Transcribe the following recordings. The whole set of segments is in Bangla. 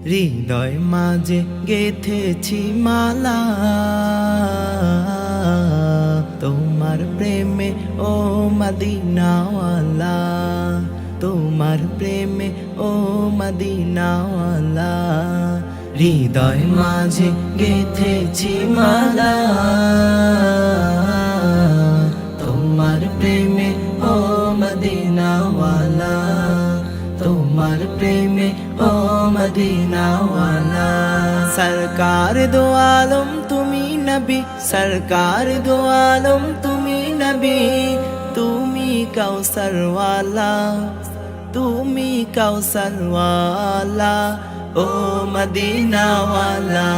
হৃদয় মাঝে গেথেছি মালা, তোমার প্রেমে ও মদিনাওয়ালা, তোমার প্রেমে ও মদিনাওয়ালা। হৃদয় মাঝে গেথেছি মালা, তোমার প্রেমে ও মদিনাওয়ালা, তোমার প্রেমে ও মদিনাওয়ালা। সরকার দো আলম তুমি নবী, সরকার দো আলম তুমি নবী, তুমি কাউসার ওয়ালা, তুমি কাউসার ওয়ালা ও মদিনাওয়ালা।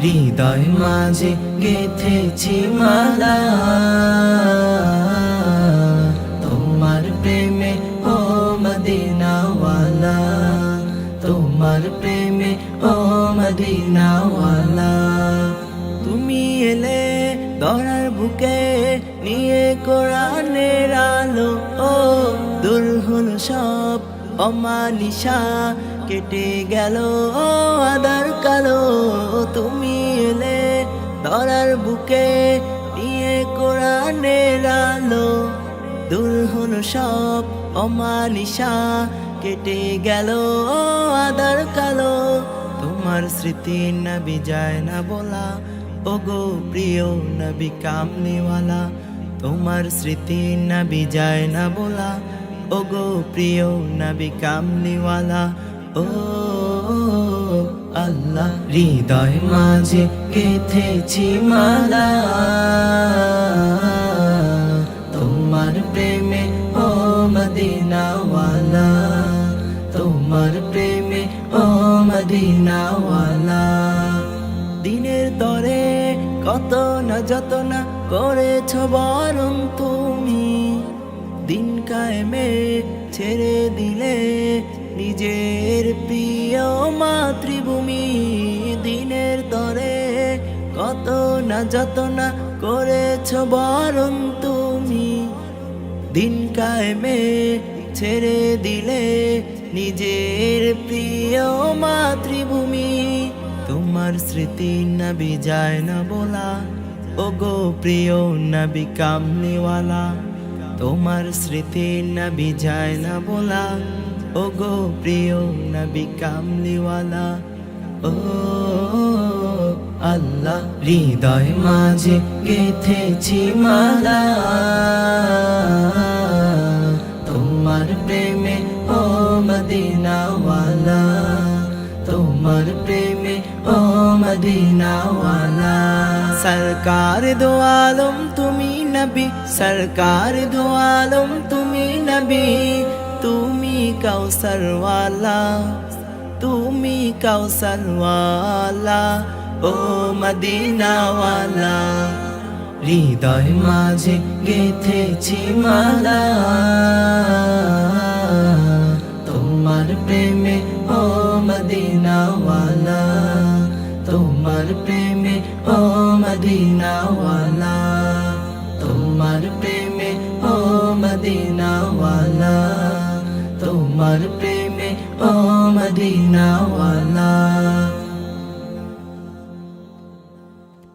হৃদয় মাঝে গেথেছি মালা, তোমার প্রেমে ও মদিনাওয়ালা, তোমার প্রেমে ও মদিনাওয়ালা। তুমি এলে ধরার বুকে নিয়ে কোরআনের আলো, ও দূর হলো সব অমানিসা, কেটে গেল ও আধার কালো। তুমি এলে ধরার বুকে নিয়ে কোরআনের আলো, দূর হলো সব অমানিসা, কেটে গেল ও আধার কালো। তোমার স্মৃতি নবী যায় না বলা, ও গো প্রিয় নবী কামলিওয়ালা, তোমার স্মৃতি নবী যায় না বলা, ও গো প্রিয় নবী কামলিওয়ালা। ও আল্লাহ, হৃদয় মাঝে গেথেছি মালা, তোমার প্রেমে ও মদিনাওয়ালা, তোমার প্রেমে ও মদিনাওয়ালা। দিনের তরে কত না যত না করেছ বরং তুমি, দিন কায়েমে ছেড়ে দিলে নিজের প্রিয় মাতৃভূমি। দিনের তরে কত না যত না করেছ বরং তুমি, দিন কায়েমে ছেড়ে দিলে নিজের প্রিয় মাতৃভূমি। তোমার স্মৃতি নবী যায় না বলা, ও গো প্রিয় নবী কামলিওয়ালা, তোমার স্মৃতি নবী যায় না বলা, ও গো প্রিয় নবী কামলিওয়ালা। ও আল্লাহ, হৃদয় মাঝে গেথেছি মালা, তোমার প্রেমে ও মদিনাওয়ালা, তোমার প্রেমে ও মদিনাওয়ালা। সরকার দো আলম তুমি নবী, সরকার দো আলম তুমি নবী, তুমি কাউসার ওয়ালা, তুমি কাউসার ওয়ালা ও মদিনাওয়ালা। হৃদয় মাঝে গেথেছি মালা, তোমার প্রেমে ও মদিনাওয়ালা, তোমার প্রেমে ও মদিনাওয়ালা, তোমার প্রেমে ও মদিনাওয়ালা, তোমার প্রেমে